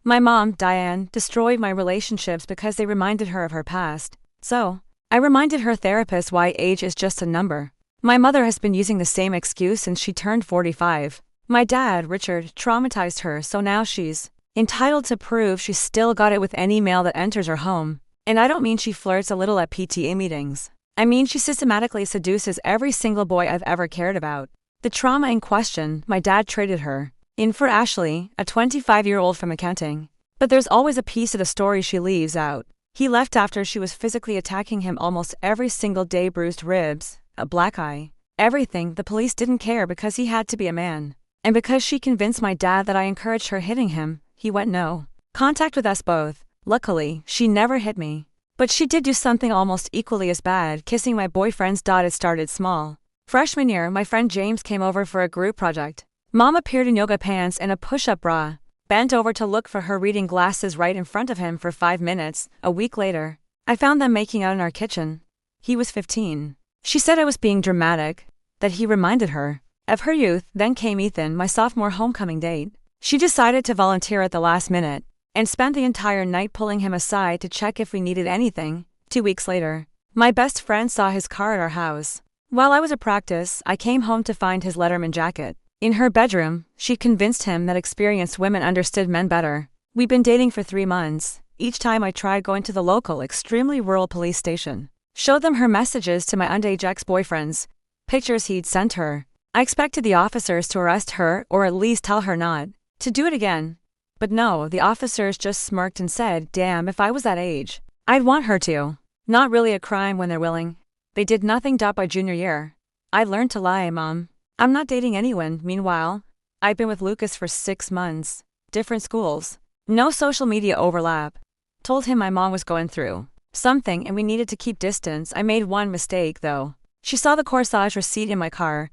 My mom, Diane, destroyed my relationships because they reminded her of her past. So, I reminded her therapist why age is just a number. My mother has been using the same excuse since she turned 45. My dad, Richard, traumatized her, so now she's entitled to prove she's still got it with any male that enters her home. And I don't mean she flirts a little at PTA meetings. I mean she systematically seduces every single boy I've ever cared about. The trauma in question, my dad traded her in for Ashley, a 25-year-old from accounting. But there's always a piece of the story she leaves out. He left after she was physically attacking him almost every single day, bruised ribs, a black eye, everything. The police didn't care because he had to be a man. And because she convinced my dad that I encouraged her hitting him, he went no contact with us both. Luckily, she never hit me. But she did do something almost equally as bad, kissing my boyfriend's daughter. It started small. Freshman year, my friend James came over for a group project. Mom appeared in yoga pants and a push-up bra, bent over to look for her reading glasses right in front of him for 5 minutes. A week later, I found them making out in our kitchen. He was 15. She said I was being dramatic, that he reminded her of her youth. Then came Ethan, my sophomore homecoming date. She decided to volunteer at the last minute, and spent the entire night pulling him aside to check if we needed anything. 2 weeks later, my best friend saw his car at our house. While I was at practice, I came home to find his Letterman jacket in her bedroom. She convinced him that experienced women understood men better. We'd been dating for 3 months. Each time I tried going to the local, extremely rural police station, showed them her messages to my underage ex-boyfriends, pictures he'd sent her. I expected the officers to arrest her or at least tell her not to do it again. But no, the officers just smirked and said, damn, if I was that age, I'd want her to. Not really a crime when they're willing. They did nothing. By junior year, I learned to lie, Mom. I'm not dating anyone. Meanwhile, I've been with Lucas for 6 months. Different schools. No social media overlap. Told him my mom was going through something and we needed to keep distance. I made one mistake, though. She saw the corsage receipt in my car.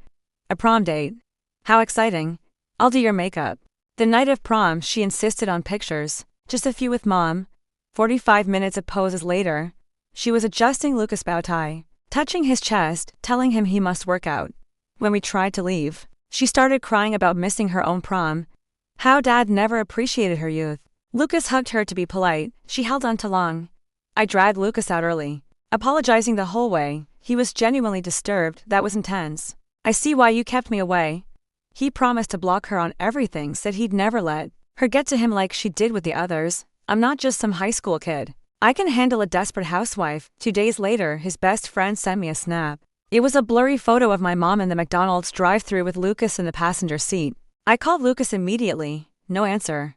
A prom date. How exciting. I'll do your makeup. The night of prom, she insisted on pictures. Just a few with Mom. 45 minutes of poses later, she was adjusting Lucas' bow tie, touching his chest, telling him he must work out. When we tried to leave, she started crying about missing her own prom. How Dad never appreciated her youth. Lucas hugged her to be polite. She held on too long. I dragged Lucas out early, apologizing the whole way. He was genuinely disturbed. That was intense. I see why you kept me away. He promised to block her on everything, said he'd never let her get to him like she did with the others. I'm not just some high school kid. I can handle a desperate housewife. 2 days later, his best friend sent me a snap. It was a blurry photo of my mom in the McDonald's drive-thru with Lucas in the passenger seat. I called Lucas immediately. No answer.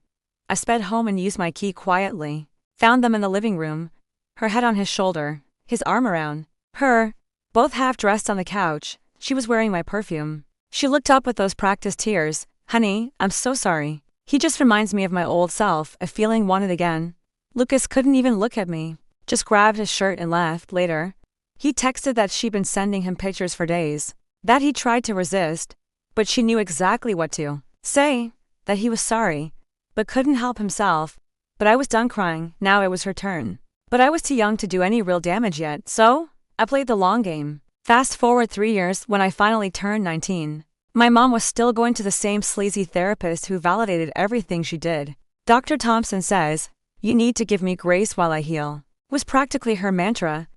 I sped home and used my key quietly. Found them in the living room. Her head on his shoulder, his arm around her, both half dressed on the couch. She was wearing my perfume. She looked up with those practiced tears. Honey, I'm so sorry. He just reminds me of my old self, a feeling wanted again. Lucas couldn't even look at me, just grabbed his shirt and left. Later, he texted that she'd been sending him pictures for days, that he tried to resist, but she knew exactly what to say, that he was sorry, but couldn't help himself. But I was done crying. Now it was her turn. But I was too young to do any real damage yet, so I played the long game. Fast forward 3 years, when I finally turned 19. My mom was still going to the same sleazy therapist who validated everything she did. Dr. Thompson says, "You need to give me grace while I heal," was practically her mantra.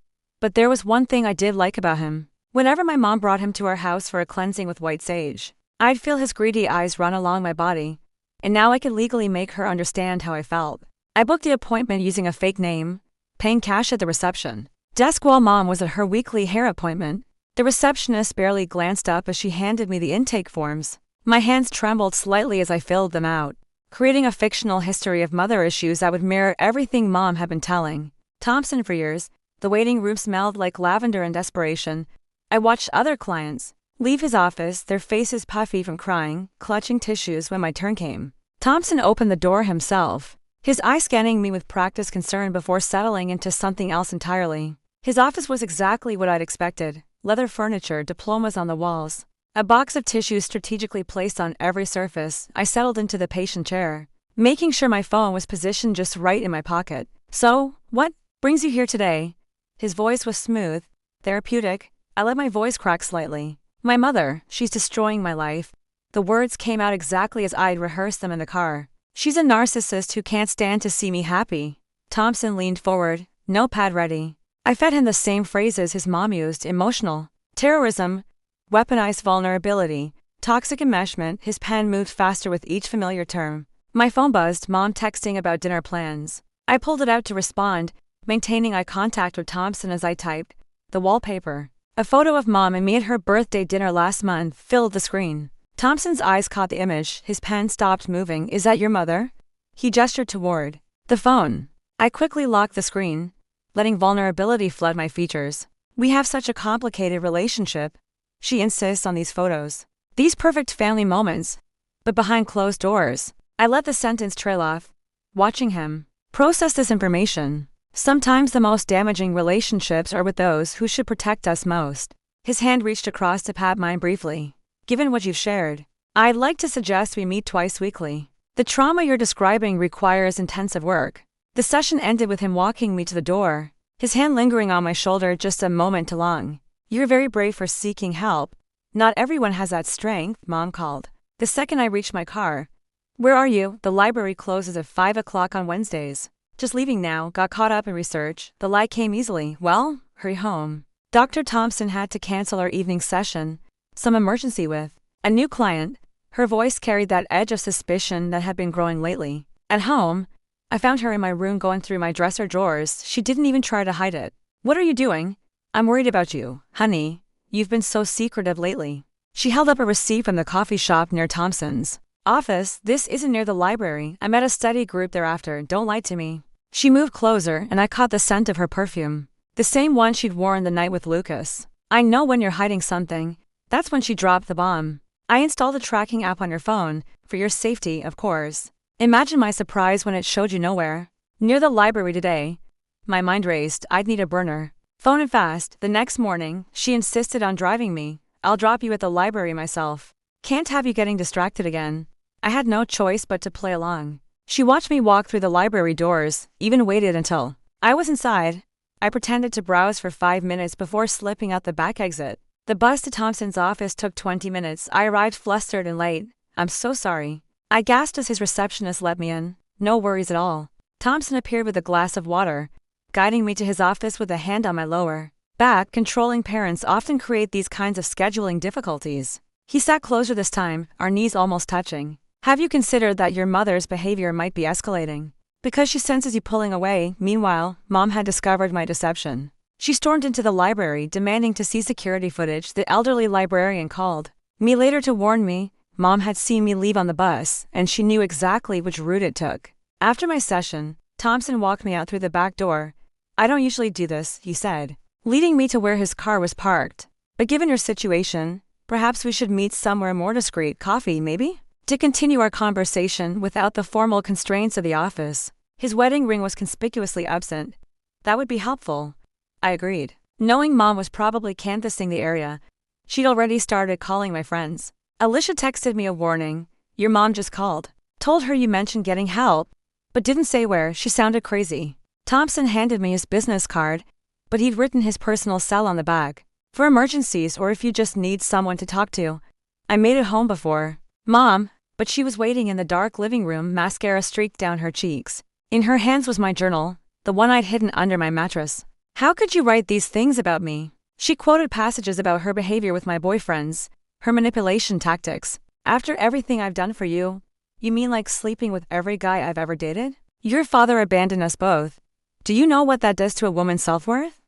But there was one thing I did like about him. Whenever my mom brought him to our house for a cleansing with white sage, I'd feel his greedy eyes run along my body. And now I could legally make her understand how I felt. I booked the appointment using a fake name, paying cash at the reception desk while Mom was at her weekly hair appointment. The receptionist barely glanced up as she handed me the intake forms. My hands trembled slightly as I filled them out, creating a fictional history of mother issues that would mirror everything Mom had been telling Thompson for years. The waiting room smelled like lavender and desperation. I watched other clients leave his office, their faces puffy from crying, clutching tissues. When my turn came, Thompson opened the door himself, his eye scanning me with practiced concern before settling into something else entirely. His office was exactly what I'd expected. Leather furniture, diplomas on the walls, a box of tissues strategically placed on every surface. I settled into the patient chair, making sure my phone was positioned just right in my pocket. "So, what brings you here today?" His voice was smooth, therapeutic. I let my voice crack slightly. "My mother, she's destroying my life." The words came out exactly as I'd rehearsed them in the car. She's a narcissist who can't stand to see me happy. Thompson leaned forward, notepad ready. I fed him the same phrases his mom used: emotional, terrorism, weaponized vulnerability, toxic enmeshment. His pen moved faster with each familiar term. My phone buzzed, mom texting about dinner plans. I pulled it out to respond, maintaining eye contact with Thompson as I typed. The wallpaper. A photo of mom and me at her birthday dinner last month filled the screen. Thompson's eyes caught the image, his pen stopped moving. Is that your mother? He gestured toward the phone. I quickly locked the screen, letting vulnerability flood my features. We have such a complicated relationship. She insists on these photos. These perfect family moments. But behind closed doors. I let the sentence trail off, watching him process this information. Sometimes the most damaging relationships are with those who should protect us most. His hand reached across to pat mine briefly. Given what you've shared, I'd like to suggest we meet twice weekly. The trauma you're describing requires intensive work. The session ended with him walking me to the door, his hand lingering on my shoulder just a moment too long. You're very brave for seeking help. Not everyone has that strength, mom called. The second I reached my car. Where are you? The library closes at 5 o'clock on Wednesdays. Just leaving now, got caught up in research. The lie came easily. Well, hurry home. Dr. Thompson had to cancel our evening session. Some emergency with a new client. Her voice carried that edge of suspicion that had been growing lately. At home, I found her in my room going through my dresser drawers. She didn't even try to hide it. What are you doing? I'm worried about you, honey. You've been so secretive lately. She held up a receipt from the coffee shop near Thompson's office. This isn't near the library. I met a study group thereafter. Don't lie to me. She moved closer, and I caught the scent of her perfume. The same one she'd worn the night with Lucas. I know when you're hiding something. That's when she dropped the bomb. I installed a tracking app on your phone, for your safety, of course. Imagine my surprise when it showed you nowhere. Near the library today. My mind raced. I'd need a burner phone and fast. The next morning, she insisted on driving me. I'll drop you at the library myself. Can't have you getting distracted again. I had no choice but to play along. She watched me walk through the library doors, even waited until I was inside. I pretended to browse for 5 minutes before slipping out the back exit. The bus to Thompson's office took 20 minutes. I arrived flustered and late. I'm so sorry. I gasped as his receptionist let me in. No worries at all. Thompson appeared with a glass of water, guiding me to his office with a hand on my lower back. Controlling parents often create these kinds of scheduling difficulties. He sat closer this time, our knees almost touching. Have you considered that your mother's behavior might be escalating? Because she senses you pulling away. Meanwhile, mom had discovered my deception. She stormed into the library, demanding to see security footage. The elderly librarian called me later to warn me. Mom had seen me leave on the bus, and she knew exactly which route it took. After my session, Thompson walked me out through the back door. I don't usually do this, he said, leading me to where his car was parked. But given your situation, perhaps we should meet somewhere more discreet. Coffee, maybe? To continue our conversation without the formal constraints of the office. His wedding ring was conspicuously absent. That would be helpful. I agreed. Knowing mom was probably canvassing the area, she'd already started calling my friends. Alicia texted me a warning. Your mom just called. Told her you mentioned getting help, but didn't say where. She sounded crazy. Thompson handed me his business card, but he'd written his personal cell on the back. For emergencies or if you just need someone to talk to. I made it home before Mom, but she was waiting in the dark living room, mascara streaked down her cheeks. In her hands was my journal, the one I'd hidden under my mattress. How could you write these things about me? She quoted passages about her behavior with my boyfriends, her manipulation tactics. After everything I've done for you, you mean like sleeping with every guy I've ever dated? Your father abandoned us both. Do you know what that does to a woman's self-worth?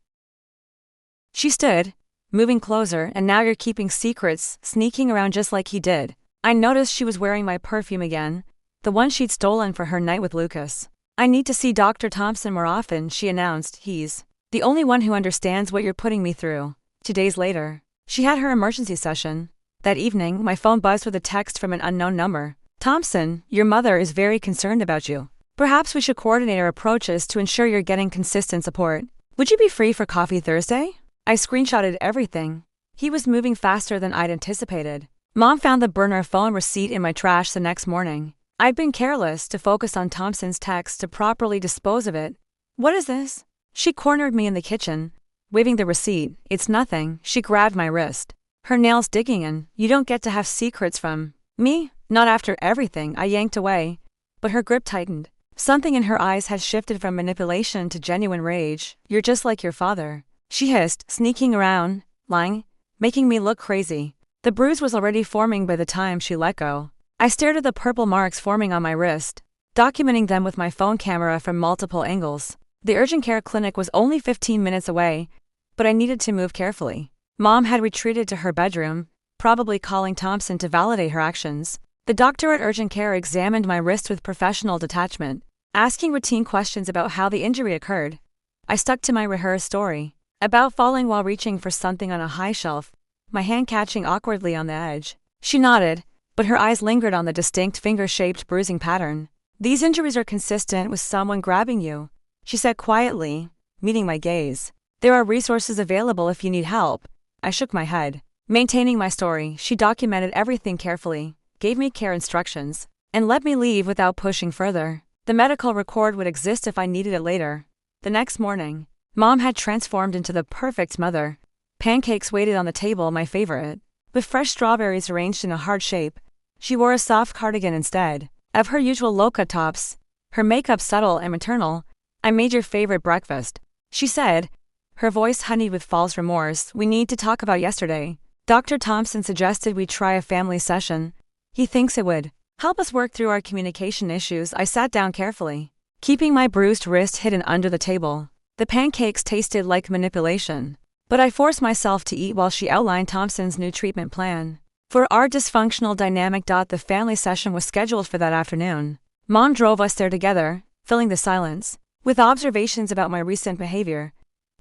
She stood, moving closer, and now you're keeping secrets, sneaking around just like he did. I noticed she was wearing my perfume again, the one she'd stolen for her night with Lucas. I need to see Dr. Thompson more often, she announced. He's the only one who understands what you're putting me through. 2 days later, she had her emergency session. That evening, my phone buzzed with a text from an unknown number. Thompson, your mother is very concerned about you. Perhaps we should coordinate our approaches to ensure you're getting consistent support. Would you be free for coffee Thursday? I screenshotted everything. He was moving faster than I'd anticipated. Mom found the burner phone receipt in my trash the next morning. I'd been careless to focus on Thompson's text to properly dispose of it. What is this? She cornered me in the kitchen, waving the receipt. It's nothing. She grabbed my wrist, her nails digging in. You don't get to have secrets from me? Not after everything. I yanked away. but her grip tightened. Something in her eyes had shifted from manipulation to genuine rage. "You're just like your father," she hissed, sneaking around, lying, making me look crazy. The bruise was already forming by the time she let go. I stared at the purple marks forming on my wrist, documenting them with my phone camera from multiple angles. The urgent care clinic was only 15 minutes away, but I needed to move carefully. Mom had retreated to her bedroom, probably calling Thompson to validate her actions. The doctor at urgent care examined my wrist with professional detachment, asking routine questions about how the injury occurred. I stuck to my rehearsed story about falling while reaching for something on a high shelf, my hand catching awkwardly on the edge. She nodded, but her eyes lingered on the distinct finger-shaped bruising pattern. "These injuries are consistent with someone grabbing you," she said quietly, meeting my gaze. "There are resources available if you need help." I shook my head. Maintaining my story, she documented everything carefully, gave me care instructions, and let me leave without pushing further. The medical record would exist if I needed it later. The next morning, Mom had transformed into the perfect mother. Pancakes waited on the table, my favorite, with fresh strawberries arranged in a heart shape. She wore a soft cardigan instead of her usual low-cut tops, her makeup subtle and maternal. "I made your favorite breakfast," she said, her voice honeyed with false remorse. "We need to talk about yesterday. Dr. Thompson suggested we try a family session. He thinks it would help us work through our communication issues." I sat down carefully, keeping my bruised wrist hidden under the table. The pancakes tasted like manipulation, but I forced myself to eat while she outlined Thompson's new treatment plan for our dysfunctional dynamic. The family session was scheduled for that afternoon. Mom drove us there together, filling the silence with observations about my recent behavior,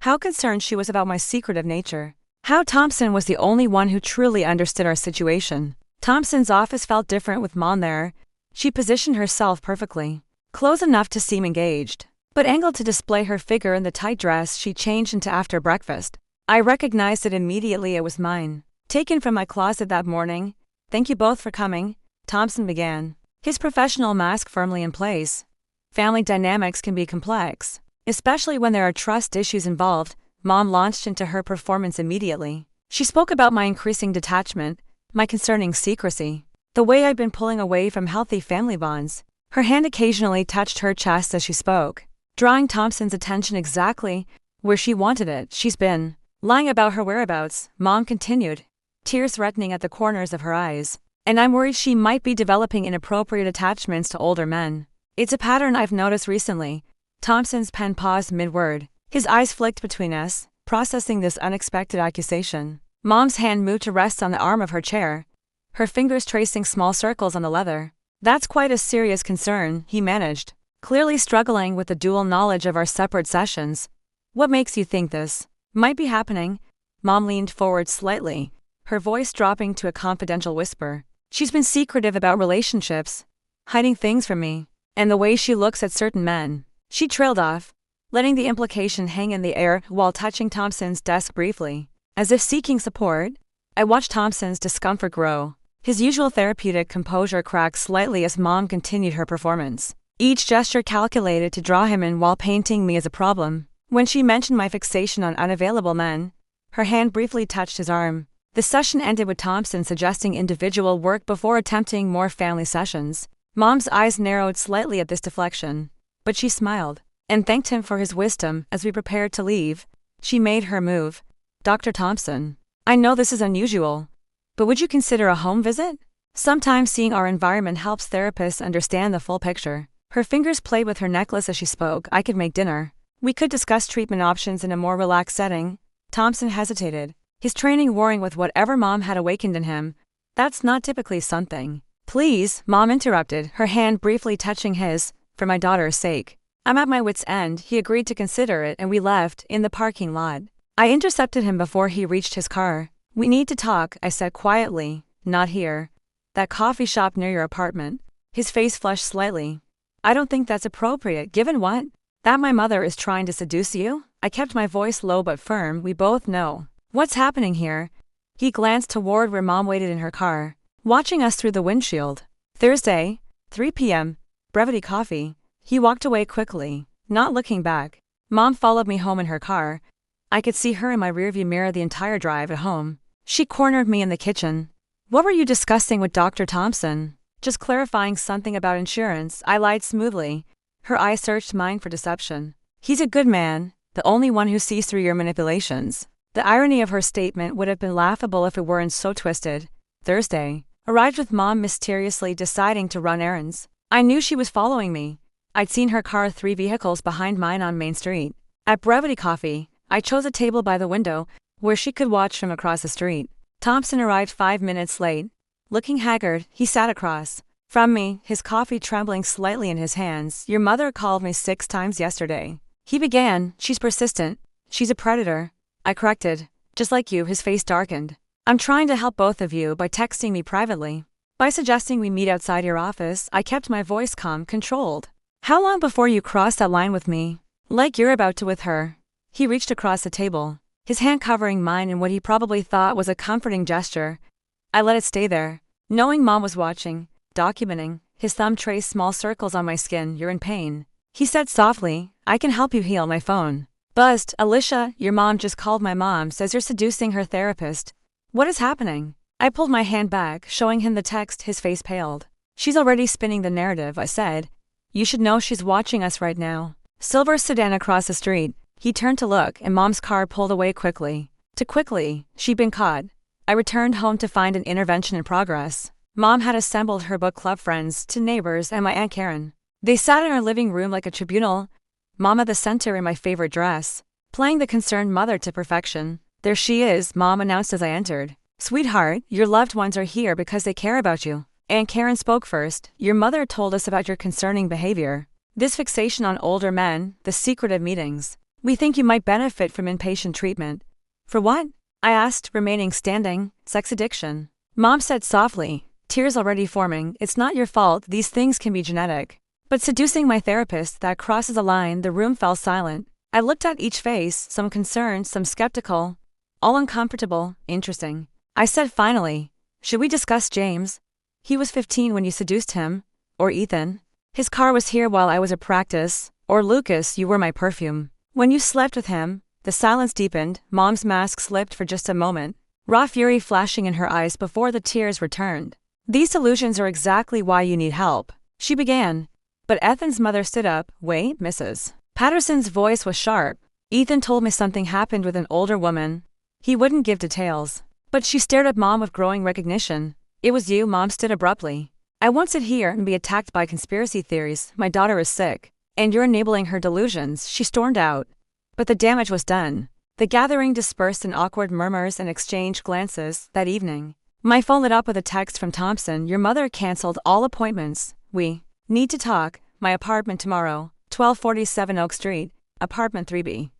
how concerned she was about my secretive nature, how Thompson was the only one who truly understood our situation. Thompson's office felt different with Mom there. She positioned herself perfectly, close enough to seem engaged, but angled to display her figure in the tight dress she changed into after breakfast. I recognized it immediately. It was mine, taken from my closet that morning. "Thank you both for coming," Thompson began, his professional mask firmly in place. "Family dynamics can be complex, especially when there are trust issues involved." Mom launched into her performance immediately. She spoke about my increasing detachment, my concerning secrecy, the way I'd been pulling away from healthy family bonds. Her hand occasionally touched her chest as she spoke, drawing Thompson's attention exactly where she wanted it. "She's been lying about her whereabouts," Mom continued, tears threatening at the corners of her eyes. "And I'm worried she might be developing inappropriate attachments to older men. It's a pattern I've noticed recently." Thompson's pen paused mid-word. His eyes flicked between us, processing this unexpected accusation. Mom's hand moved to rest on the arm of her chair, her fingers tracing small circles on the leather. "That's quite a serious concern," he managed, clearly struggling with the dual knowledge of our separate sessions. "What makes you think this might be happening?" Mom leaned forward slightly, her voice dropping to a confidential whisper. "She's been secretive about relationships, hiding things from me, and the way she looks at certain men." She trailed off, letting the implication hang in the air while touching Thompson's desk briefly, as if seeking support. I watched Thompson's discomfort grow. His usual therapeutic composure cracked slightly as Mom continued her performance, each gesture calculated to draw him in while painting me as a problem. When she mentioned my fixation on unavailable men, her hand briefly touched his arm. The session ended with Thompson suggesting individual work before attempting more family sessions. Mom's eyes narrowed slightly at this deflection, but she smiled and thanked him for his wisdom. As we prepared to leave, she made her move. "Dr. Thompson, I know this is unusual, but would you consider a home visit? Sometimes seeing our environment helps therapists understand the full picture." Her fingers played with her necklace as she spoke. "I could make dinner. We could discuss treatment options in a more relaxed setting." Thompson hesitated, his training warring with whatever Mom had awakened in him. "That's not typically something." "Please," Mom interrupted, her hand briefly touching his, "for my daughter's sake. I'm at my wit's end." He agreed to consider it and we left in the parking lot. I intercepted him before he reached his car. "We need to talk," I said quietly. "Not here. That coffee shop near your apartment." His face flushed slightly. "I don't think that's appropriate. Given what? That my mother is trying to seduce you?" I kept my voice low but firm. "We both know what's happening here." He glanced toward where Mom waited in her car, watching us through the windshield. "Thursday, 3 p.m., Brevity Coffee." He walked away quickly, not looking back. Mom followed me home in her car. I could see her in my rearview mirror the entire drive at home. She cornered me in the kitchen. "What were you discussing with Dr. Thompson?" Just clarifying something about insurance, I lied smoothly. Her eyes searched mine for deception. He's a good man, the only one who sees through your manipulations. The irony of her statement would have been laughable if it weren't so twisted. Thursday. Arrived with Mom mysteriously deciding to run errands. I knew she was following me. I'd seen her car 3 vehicles behind mine on Main Street. At Brevity Coffee, I chose a table by the window, where she could watch from across the street. Thompson arrived 5 minutes late. Looking haggard, he sat across from me, his coffee trembling slightly in his hands. Your mother called me 6 times yesterday. He began. She's persistent. She's a predator. I corrected. Just like you, his face darkened. I'm trying to help both of you by texting me privately. By suggesting we meet outside your office, I kept my voice calm, controlled. How long before you crossed that line with me? Like you're about to with her. He reached across the table, his hand covering mine in what he probably thought was a comforting gesture. I let it stay there, knowing Mom was watching, documenting. His thumb traced small circles on my skin. You're in pain. He said softly, I can help you heal. My phone buzzed. Alicia, your mom just called. My mom says you're seducing her therapist. What is happening? I pulled my hand back, showing him the text. His face paled. She's already spinning the narrative, I said. You should know she's watching us right now. Silver sedan across the street. He turned to look, and Mom's car pulled away quickly. Too quickly. She'd been caught. I returned home to find an intervention in progress. Mom had assembled her book club friends, 2 neighbors, and my Aunt Karen. They sat in our living room like a tribunal. Mom at the center in my favorite dress, playing the concerned mother to perfection. There she is, Mom announced as I entered. Sweetheart, your loved ones are here because they care about you. Aunt Karen spoke first. Your mother told us about your concerning behavior. This fixation on older men, the secretive meetings. We think you might benefit from inpatient treatment. For what? I asked, remaining standing. Sex addiction. Mom said softly, tears already forming. It's not your fault, these things can be genetic. But seducing my therapist, that crosses a line. The room fell silent. I looked at each face, some concerned, some skeptical. All uncomfortable. Interesting. I said finally, should we discuss James? He was 15 when you seduced him. Or Ethan. His car was here while I was at practice. Or Lucas, you were my perfume. When you slept with him. The silence deepened. Mom's mask slipped for just a moment, raw fury flashing in her eyes before the tears returned. These delusions are exactly why you need help, she began. But Ethan's mother stood up. Wait, Mrs. Patterson's voice was sharp. Ethan told me something happened with an older woman. He wouldn't give details. But she stared at Mom with growing recognition. It was you. Mom stood abruptly. I won't sit here and be attacked by conspiracy theories. My daughter is sick, and you're enabling her delusions, she stormed out. But the damage was done. The gathering dispersed in awkward murmurs and exchanged glances. That evening, my phone lit up with a text from Thompson. Your mother canceled all appointments. We need to talk. My apartment tomorrow, 1247 Oak Street, apartment 3B.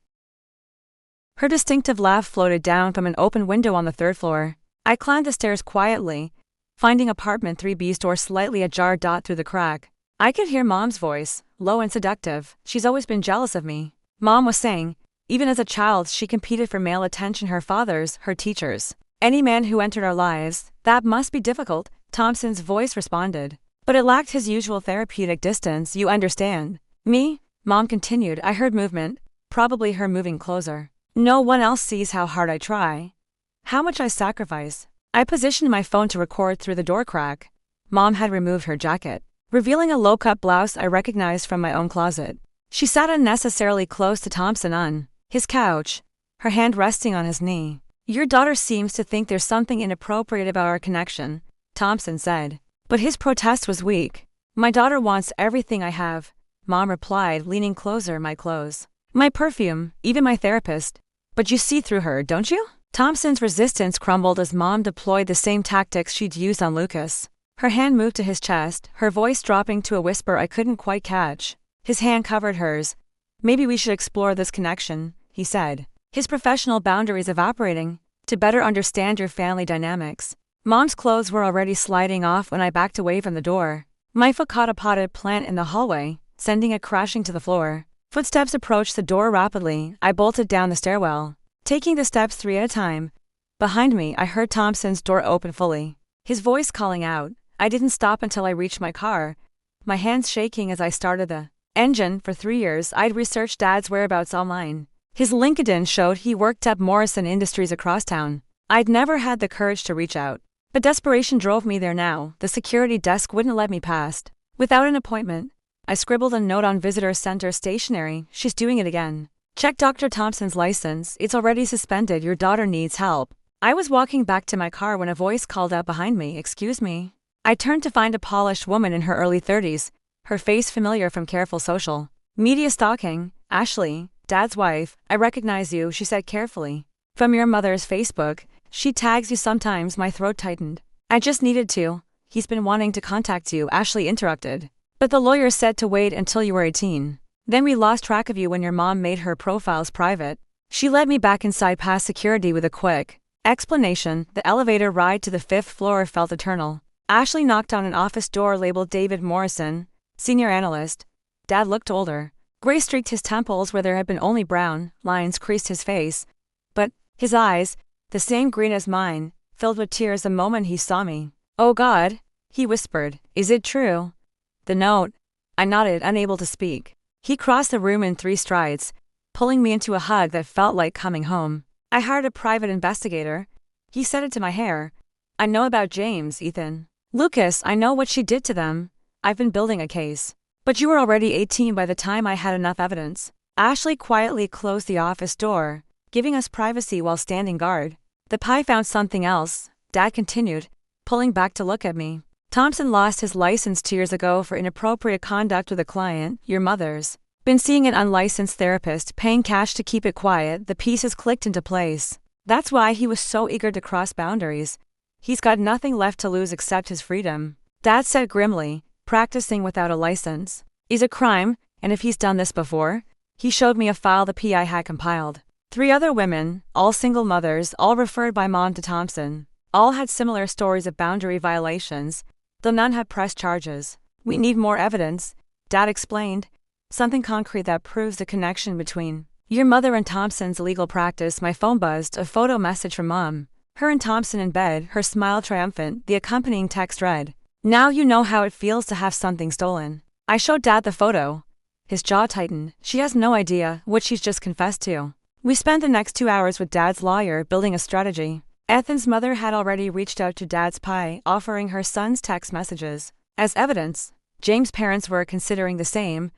Her distinctive laugh floated down from an open window on the 3rd floor. I climbed the stairs quietly, finding apartment 3B's door slightly ajar. Through the crack, I could hear Mom's voice, low and seductive. She's always been jealous of me, Mom was saying. Even as a child, she competed for male attention. Her fathers, her teachers, any man who entered our lives. That must be difficult, Thompson's voice responded. But it lacked his usual therapeutic distance. You understand me? Mom continued. I heard movement, probably her moving closer. No one else sees how hard I try, how much I sacrifice. I positioned my phone to record through the door crack. Mom had removed her jacket, revealing a low-cut blouse I recognized from my own closet. She sat unnecessarily close to Thompson on his couch, her hand resting on his knee. Your daughter seems to think there's something inappropriate about our connection, Thompson said. But his protest was weak. My daughter wants everything I have, Mom replied, leaning closer. My clothes, my perfume, even my therapist. But you see through her, don't you? Thompson's resistance crumbled as Mom deployed the same tactics she'd used on Lucas. Her hand moved to his chest, her voice dropping to a whisper I couldn't quite catch. His hand covered hers. Maybe we should explore this connection, he said, his professional boundaries evaporating, to better understand your family dynamics. Mom's clothes were already sliding off when I backed away from the door. My foot caught a potted plant in the hallway, sending it crashing to the floor. Footsteps approached the door rapidly. I bolted down the stairwell, taking the steps 3 at a time. Behind me, I heard Thompson's door open fully, his voice calling out. I didn't stop until I reached my car, my hands shaking as I started the engine. For 3 years, I'd researched Dad's whereabouts online. His LinkedIn showed he worked at Morrison Industries across town. I'd never had the courage to reach out. But desperation drove me there now. The security desk wouldn't let me past. Without an appointment, I scribbled a note on visitor center stationery. She's doing it again. Check Dr. Thompson's license. It's already suspended. Your daughter needs help. I was walking back to my car when a voice called out behind me, "Excuse me." I turned to find a polished woman in her early 30s, her face familiar from careful social media stalking. "Ashley, Dad's wife, I recognize you," she said carefully. "From your mother's Facebook. She tags you sometimes." My throat tightened. "I just needed to. He's been wanting to contact you," Ashley interrupted. "But the lawyer said to wait until you were 18. Then we lost track of you when your mom made her profiles private." She led me back inside past security with a quick explanation. The elevator ride to the 5th floor felt eternal. Ashley knocked on an office door labeled David Morrison, Senior Analyst. Dad looked older. Gray streaked his temples where there had been only brown lines creased his face. But his eyes, the same green as mine, filled with tears the moment he saw me. "Oh God," he whispered. "Is it true?" "The note." I nodded, unable to speak. He crossed the room in 3 strides, pulling me into a hug that felt like coming home. "I hired a private investigator." He said it to my hair. "I know about James, Ethan. Lucas, I know what she did to them. I've been building a case. But you were already 18 by the time I had enough evidence." Ashley quietly closed the office door, giving us privacy while standing guard. "The pie found something else," Dad continued, pulling back to look at me. "Thompson lost his license 2 years ago for inappropriate conduct with a client, your mother's. Been seeing an unlicensed therapist, paying cash to keep it quiet." The pieces clicked into place. That's why he was so eager to cross boundaries. He's got nothing left to lose except his freedom. Dad said grimly, "Practicing without a license is a crime, and if he's done this before." He showed me a file the PI had compiled. 3 other women, all single mothers, all referred by mom to Thompson. All had similar stories of boundary violations, though none had pressed charges. "We need more evidence," Dad explained. "Something concrete that proves the connection between your mother and Thompson's legal practice." My phone buzzed, a photo message from Mom. Her and Thompson in bed, her smile triumphant. The accompanying text read, "Now you know how it feels to have something stolen." I showed Dad the photo. His jaw tightened. "She has no idea what she's just confessed to." We spent the next 2 hours with Dad's lawyer building a strategy. Ethan's mother had already reached out to Dad's PI, offering her son's text messages as evidence. James' parents were considering the same.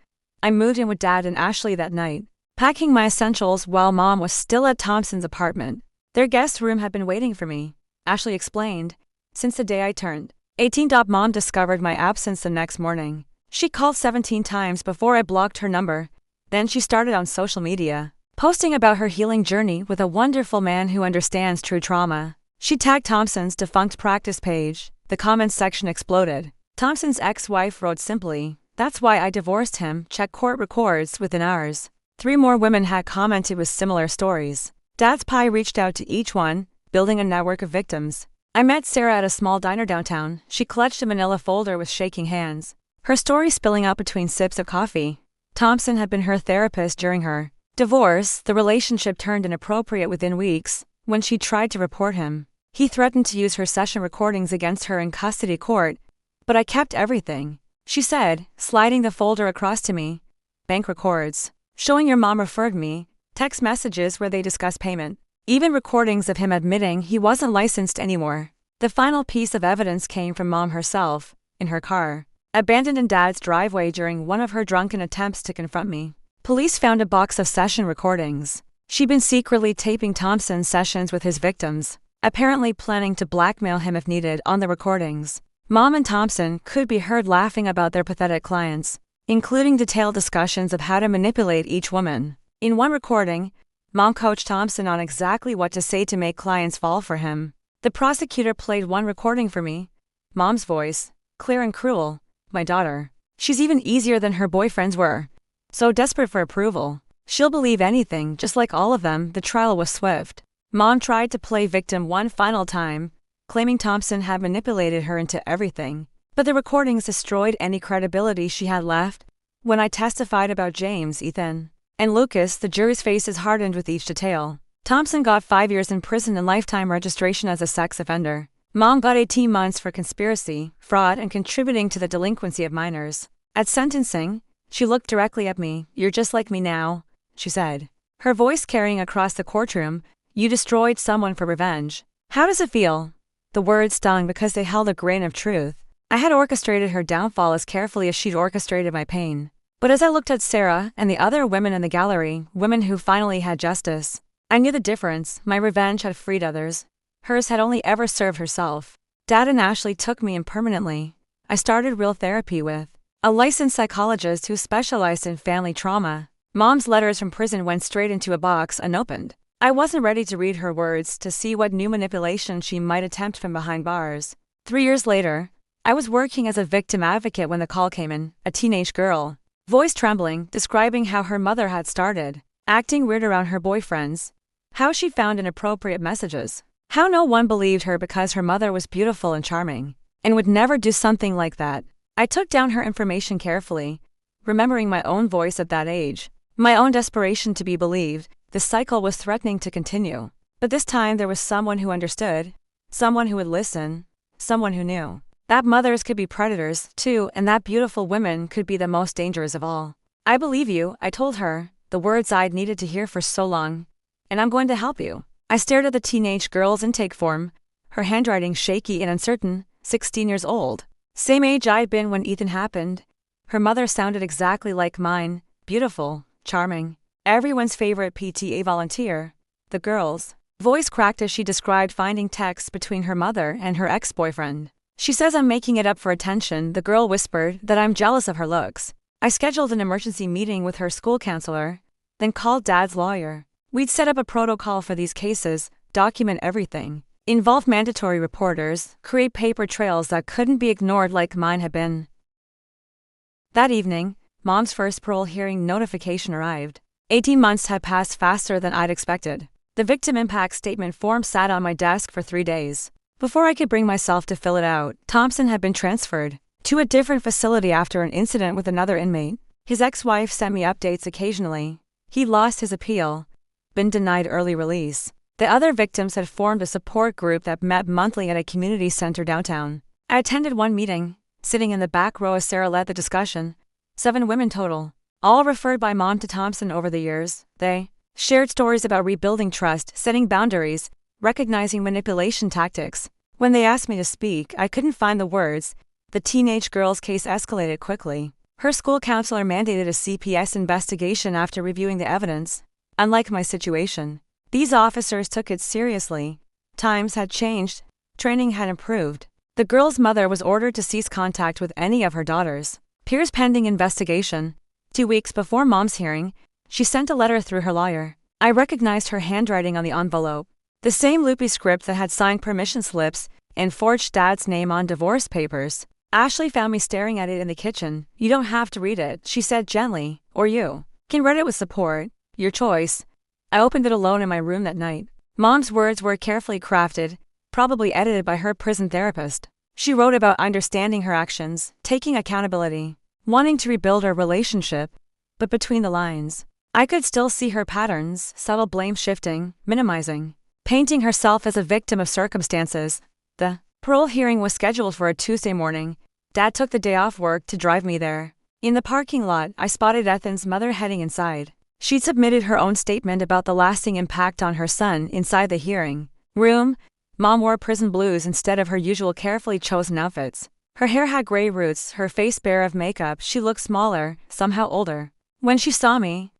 I moved in with Dad and Ashley that night, packing my essentials while Mom was still at Thompson's apartment. Their guest room had been waiting for me, Ashley explained, since the day I turned 18. Mom discovered my absence the next morning. She called 17 times before I blocked her number. Then she started on social media, posting about her healing journey with a wonderful man who understands true trauma. She tagged Thompson's defunct practice page. The comments section exploded. Thompson's ex-wife wrote simply, "That's why I divorced him. Check court records." Within hours, 3 more women had commented with similar stories. Dad's PI reached out to each one, building a network of victims. I met Sarah at a small diner downtown. She clutched a manila folder with shaking hands, her story spilling out between sips of coffee. Thompson had been her therapist during her divorce. The relationship turned inappropriate within weeks. When she tried to report him, he threatened to use her session recordings against her in custody court. "But I kept everything," she said, sliding the folder across to me. "Bank records showing your mom referred me, text messages where they discuss payment, even recordings of him admitting he wasn't licensed anymore." The final piece of evidence came from Mom herself, in her car, abandoned in Dad's driveway during one of her drunken attempts to confront me. Police found a box of session recordings. She'd been secretly taping Thompson's sessions with his victims, apparently planning to blackmail him if needed. On the recordings, Mom and Thompson could be heard laughing about their pathetic clients, including detailed discussions of how to manipulate each woman. In one recording, Mom coached Thompson on exactly what to say to make clients fall for him. The prosecutor played one recording for me. Mom's voice, clear and cruel. "My daughter. She's even easier than her boyfriends were. So desperate for approval. She'll believe anything, just like all of them." The trial was swift. Mom tried to play victim one final time, claiming Thompson had manipulated her into everything. But the recordings destroyed any credibility she had left. When I testified about James, Ethan, and Lucas, the jury's faces hardened with each detail. Thompson got 5 years in prison and lifetime registration as a sex offender. Mom got 18 months for conspiracy, fraud, and contributing to the delinquency of minors. At sentencing, she looked directly at me. "You're just like me now," she said, her voice carrying across the courtroom. "You destroyed someone for revenge. How does it feel?" The words stung because they held a grain of truth. I had orchestrated her downfall as carefully as she'd orchestrated my pain. But as I looked at Sarah and the other women in the gallery, women who finally had justice, I knew the difference. My revenge had freed others. Hers had only ever served herself. Dad and Ashley took me in permanently. I started real therapy with a licensed psychologist who specialized in family trauma. Mom's letters from prison went straight into a box unopened. I wasn't ready to read her words to see what new manipulation she might attempt from behind bars. 3 years later, I was working as a victim advocate when the call came in, a teenage girl, voice trembling, describing how her mother had started acting weird around her boyfriends, how she found inappropriate messages, how no one believed her because her mother was beautiful and charming, and would never do something like that. I took down her information carefully, remembering my own voice at that age, my own desperation to be believed. The cycle was threatening to continue. But this time there was someone who understood, someone who would listen, someone who knew that mothers could be predators, too, and that beautiful women could be the most dangerous of all. I believe you, I told her, the words I'd needed to hear for so long. And I'm going to help you. I stared at the teenage girl's intake form, her handwriting shaky and uncertain, 16 years old. Same age I'd been when Ethan happened. Her mother sounded exactly like mine, beautiful, charming, everyone's favorite PTA volunteer. The girl's voice cracked as she described finding texts between her mother and her ex-boyfriend. She says I'm making it up for attention. The girl whispered that I'm jealous of her looks. I scheduled an emergency meeting with her school counselor, then called Dad's lawyer. We'd set up a protocol for these cases, document everything, involve mandatory reporters, create paper trails that couldn't be ignored like mine had been. That evening, Mom's first parole hearing notification arrived. 18 months had passed faster than I'd expected. The victim impact statement form sat on my desk for 3 days. Before I could bring myself to fill it out, Thompson had been transferred to a different facility after an incident with another inmate. His ex-wife sent me updates occasionally. He'd lost his appeal, been denied early release. The other victims had formed a support group that met monthly at a community center downtown. I attended one meeting, sitting in the back row as Sarah led the discussion. 7 women total, all referred by Mom to Thompson over the years. They shared stories about rebuilding trust, setting boundaries, recognizing manipulation tactics. When they asked me to speak, I couldn't find the words. The teenage girl's case escalated quickly. Her school counselor mandated a CPS investigation after reviewing the evidence. Unlike my situation, these officers took it seriously. Times had changed, training had improved. The girl's mother was ordered to cease contact with any of her daughters. Peers pending investigation. 2 weeks before Mom's hearing, she sent a letter through her lawyer. I recognized her handwriting on the envelope. The same loopy script that had signed permission slips and forged Dad's name on divorce papers. Ashley found me staring at it in the kitchen. You don't have to read it, she said gently, or you can read it with support. Your choice. I opened it alone in my room that night. Mom's words were carefully crafted, probably edited by her prison therapist. She wrote about understanding her actions, taking accountability, wanting to rebuild our relationship. But between the lines, I could still see her patterns, subtle blame shifting, minimizing, painting herself as a victim of circumstances. The parole hearing was scheduled for a Tuesday morning. Dad took the day off work to drive me there. In the parking lot, I spotted Ethan's mother heading inside. She'd submitted her own statement about the lasting impact on her son inside the hearing room. Mom wore prison blues instead of her usual carefully chosen outfits. Her hair had gray roots, her face bare of makeup. She looked smaller, somehow older. When she saw me,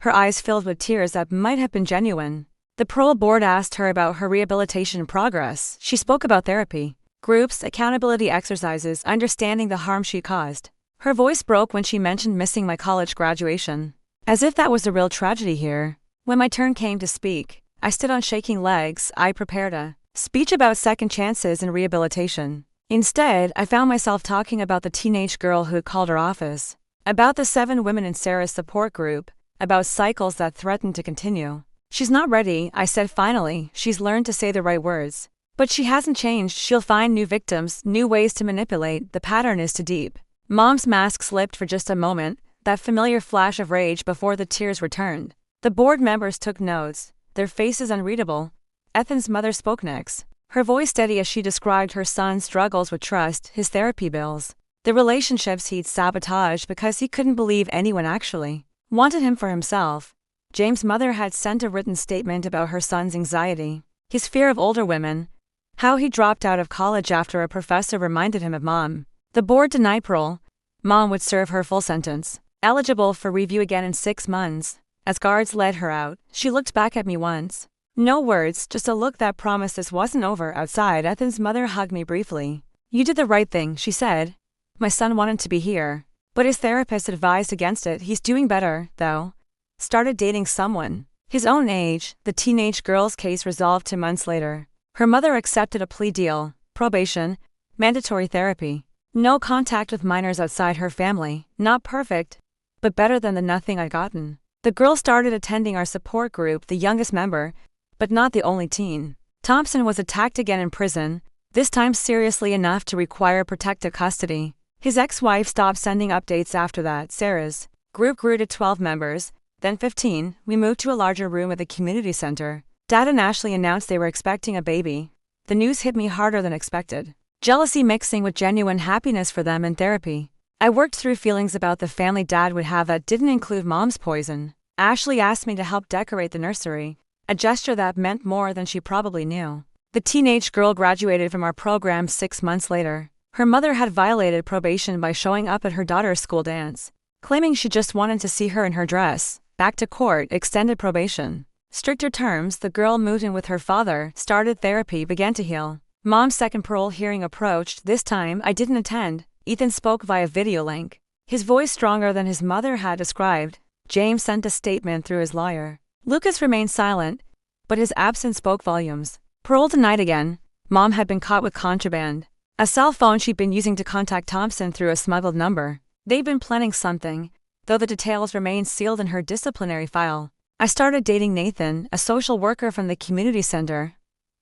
her eyes filled with tears that might have been genuine. The parole board asked her about her rehabilitation progress. She spoke about therapy, groups, accountability exercises, understanding the harm she caused. Her voice broke when she mentioned missing my college graduation. As if that was a real tragedy here. When my turn came to speak, I stood on shaking legs. I prepared a speech about second chances and rehabilitation. Instead, I found myself talking about the teenage girl who had called her office, about the 7 women in Sarah's support group, about cycles that threatened to continue. She's not ready, I said finally. She's learned to say the right words. But she hasn't changed. She'll find new victims, new ways to manipulate. The pattern is too deep. Mom's mask slipped for just a moment, that familiar flash of rage before the tears returned. The board members took notes, their faces unreadable. Ethan's mother spoke next, her voice steady as she described her son's struggles with trust, his therapy bills, the relationships he'd sabotaged because he couldn't believe anyone actually wanted him for himself. James' mother had sent a written statement about her son's anxiety, his fear of older women, How he dropped out of college after a professor reminded him of Mom. The board denied parole. Mom would serve her full sentence, eligible for review again in 6 months. As guards led her out, she looked back at me once. No words, just a look that promised this wasn't over. Outside, Ethan's mother hugged me briefly. "You did the right thing," she said. "My son wanted to be here, but his therapist advised against it. He's doing better, though. Started dating someone his own age." The teenage girl's case resolved 2 months later. Her mother accepted a plea deal, probation, mandatory therapy. No contact with minors outside her family. Not perfect, but better than the nothing I'd gotten. The girl started attending our support group, the youngest member, but not the only teen. Thompson was attacked again in prison, this time seriously enough to require protective custody. His ex-wife stopped sending updates after that. Sarah's group grew to 12 members, then 15. We moved to a larger room at the community center. Dad and Ashley announced they were expecting a baby. The news hit me harder than expected. Jealousy mixing with genuine happiness for them in therapy. I worked through feelings about the family Dad would have that didn't include Mom's poison. Ashley asked me to help decorate the nursery, a gesture that meant more than she probably knew. The teenage girl graduated from our program 6 months later. Her mother had violated probation by showing up at her daughter's school dance, claiming she just wanted to see her in her dress. Back to court, extended probation. Stricter terms. The girl moved in with her father, started therapy, began to heal. Mom's second parole hearing approached. This time, I didn't attend. Ethan spoke via video link, his voice stronger than his mother had described. James sent a statement through his lawyer. Lucas remained silent, but his absence spoke volumes. Parole denied again. Mom had been caught with contraband, a cell phone she'd been using to contact Thompson through a smuggled number. They'd been planning something, though the details remained sealed in her disciplinary file. I started dating Nathan, a social worker from the community center.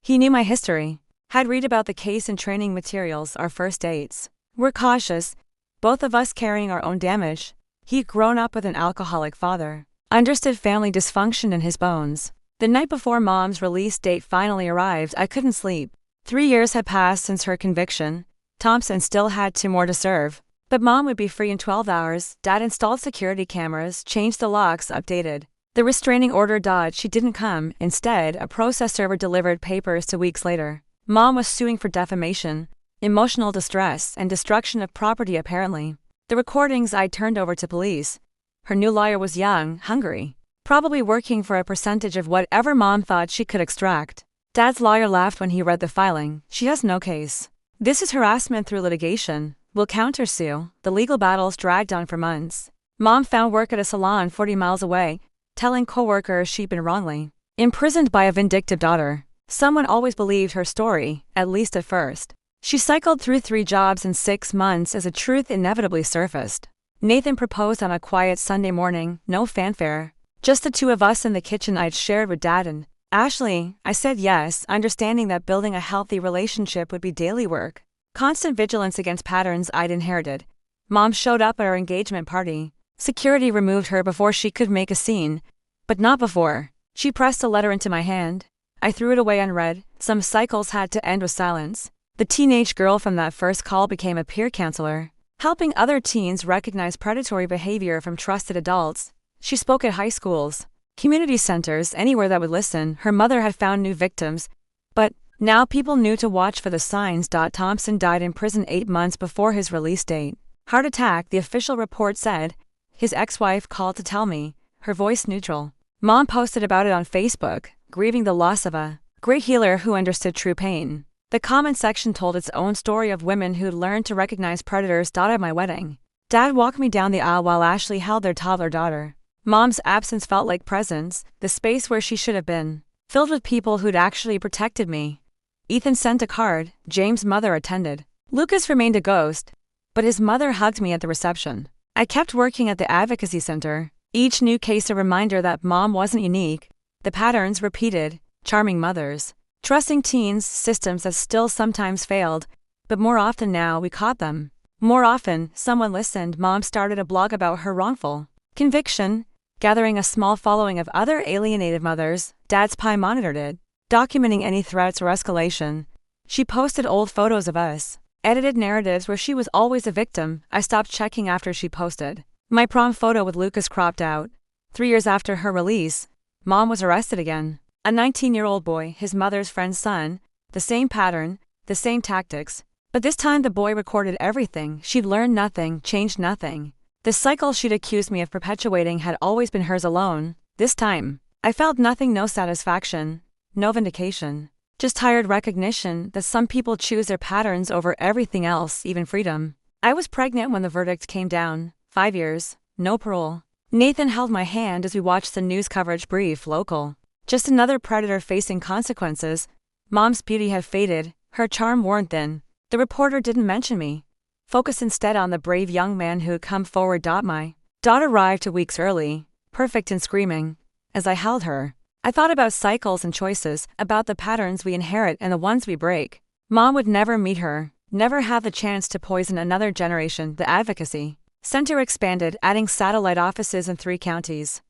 He knew my history, had read about the case in training materials. Our first dates were cautious, both of us carrying our own damage. He'd grown up with an alcoholic father, understood family dysfunction in his bones. The night before Mom's release date finally arrived, I couldn't sleep. 3 years had passed since her conviction. Thompson still had 2 more to serve. But Mom would be free in 12 hours. Dad installed security cameras, changed the locks, updated the restraining order. She didn't come. Instead, a process server delivered papers 2 weeks later. Mom was suing for defamation, emotional distress, and destruction of property apparently. The recordings I turned over to police. Her new lawyer was young, hungry, probably working for a percentage of whatever Mom thought she could extract. Dad's lawyer laughed when he read the filing. "She has no case. This is harassment through litigation. We'll countersue." The legal battles dragged on for months. Mom found work at a salon 40 miles away, telling co-workers she'd been wrongly imprisoned by a vindictive daughter. Someone always believed her story, at least at first. She cycled through 3 jobs in 6 months as the truth inevitably surfaced. Nathan proposed on a quiet Sunday morning, no fanfare. Just the 2 of us in the kitchen I'd shared with Dad and Ashley. I said yes, understanding that building a healthy relationship would be daily work. Constant vigilance against patterns I'd inherited. Mom showed up at our engagement party. Security removed her before she could make a scene, but not before. She pressed a letter into my hand. I threw it away unread. Some cycles had to end with silence. The teenage girl from that first call became a peer counselor, helping other teens recognize predatory behavior from trusted adults. She spoke at high schools, community centers, anywhere that would listen. Her mother had found new victims, but now people knew to watch for the signs. Thompson died in prison 8 months before his release date. Heart attack, the official report said. His ex-wife called to tell me, her voice neutral. Mom posted about it on Facebook, grieving the loss of a great healer who understood true pain. The comment section told its own story of women who'd learned to recognize predators. At my wedding, Dad walked me down the aisle while Ashley held their toddler daughter. Mom's absence felt like presence, the space where she should have been, filled with people who'd actually protected me. Ethan sent a card. James' mother attended. Lucas remained a ghost, but his mother hugged me at the reception. I kept working at the advocacy center. Each new case a reminder that Mom wasn't unique. The patterns repeated. Charming mothers, trusting teens, systems that still sometimes failed, but more often now we caught them. More often, someone listened. Mom started a blog about her wrongful conviction, gathering a small following of other alienated mothers. Dad's Pie monitored it, documenting any threats or escalation. She posted old photos of us, edited narratives where she was always a victim. I stopped checking after she posted. My prom photo with Lucas cropped out. 3 years after her release, Mom was arrested again. A 19-year-old boy, his mother's friend's son, The same pattern, the same tactics. But this time the boy recorded everything. She'd learned nothing, changed nothing. The cycle she'd accused me of perpetuating had always been hers alone. This time, I felt nothing, no satisfaction, no vindication. Just tired recognition that some people choose their patterns over everything else, even freedom. I was pregnant when the verdict came down. 5 years, no parole. Nathan held my hand as we watched the news coverage brief, local. Just another predator facing consequences. Mom's beauty had faded, her charm worn thin. The reporter didn't mention me. Focused instead on the brave young man who had come forward. My daughter arrived 2 weeks early, perfect and screaming. As I held her, I thought about cycles and choices, about the patterns we inherit and the ones we break. Mom would never meet her, never have the chance to poison another generation. The advocacy center expanded, adding satellite offices in 3 counties.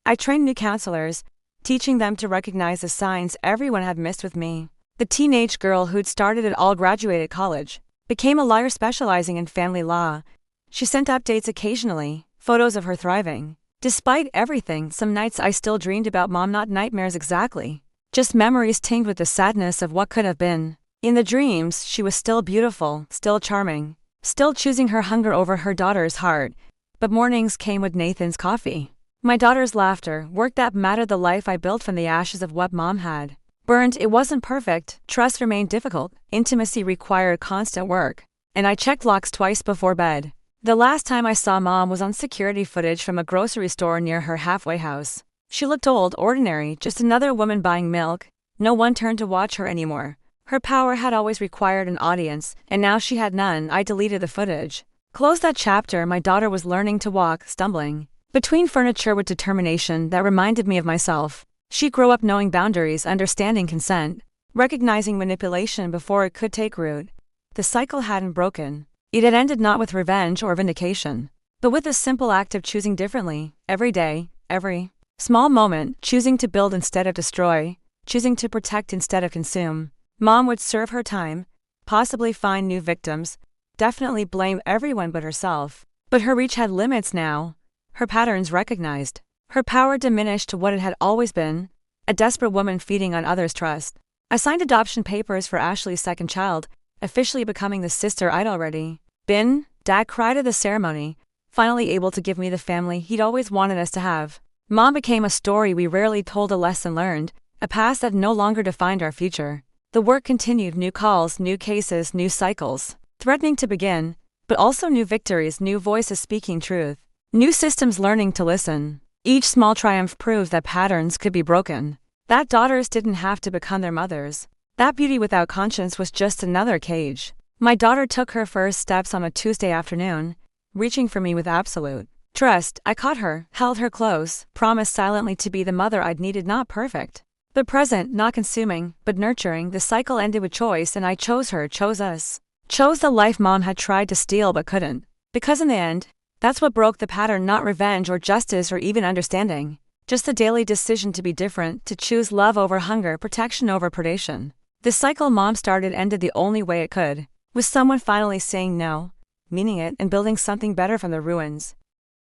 I trained new counselors, teaching them to recognize the signs everyone had missed with me. The teenage girl who'd started it all graduated college, became a lawyer specializing in family law. She sent updates occasionally, photos of her thriving. Despite everything, some nights I still dreamed about Mom, not nightmares exactly, just memories tinged with the sadness of what could have been. In the dreams, she was still beautiful, still charming, still choosing her hunger over her daughter's heart. But mornings came with Nathan's coffee, my daughter's laughter, work that mattered, the life I built from the ashes of what Mom had burned. It wasn't perfect, trust remained difficult, intimacy required constant work, and I checked locks twice before bed. The last time I saw Mom was on security footage from a grocery store near her halfway house. She looked old, ordinary, just another woman buying milk. No one turned to watch her anymore. Her power had always required an audience, and now she had none. I deleted the footage. Closed that chapter. My daughter was learning to walk, stumbling between furniture with determination that reminded me of myself. She grew up knowing boundaries, understanding consent, recognizing manipulation before it could take root. The cycle hadn't broken. It had ended not with revenge or vindication, but with the simple act of choosing differently, every day, every small moment, choosing to build instead of destroy, choosing to protect instead of consume. Mom would serve her time, possibly find new victims, definitely blame everyone but herself. But her reach had limits now, her patterns recognized. Her power diminished to what it had always been, a desperate woman feeding on others' trust. I signed adoption papers for Ashley's second child, officially becoming the sister I'd already been. Dad cried at the ceremony, finally able to give me the family he'd always wanted us to have. Mom became a story we rarely told, a lesson learned, a past that no longer defined our future. The work continued, new calls, new cases, new cycles, threatening to begin, but also new victories, new voices speaking truth, new systems learning to listen. Each small triumph proved that patterns could be broken, that daughters didn't have to become their mothers, that beauty without conscience was just another cage. My daughter took her first steps on a Tuesday afternoon, reaching for me with absolute trust. I caught her, held her close, promised silently to be the mother I'd needed, not perfect, but present, not consuming, but nurturing. The cycle ended with choice, and I chose her, chose us, chose the life Mom had tried to steal but couldn't. Because in the end, that's what broke the pattern, not revenge or justice or even understanding. Just the daily decision to be different, to choose love over hunger, protection over predation. The cycle Mom started ended the only way it could, with someone finally saying no, meaning it, and building something better from the ruins.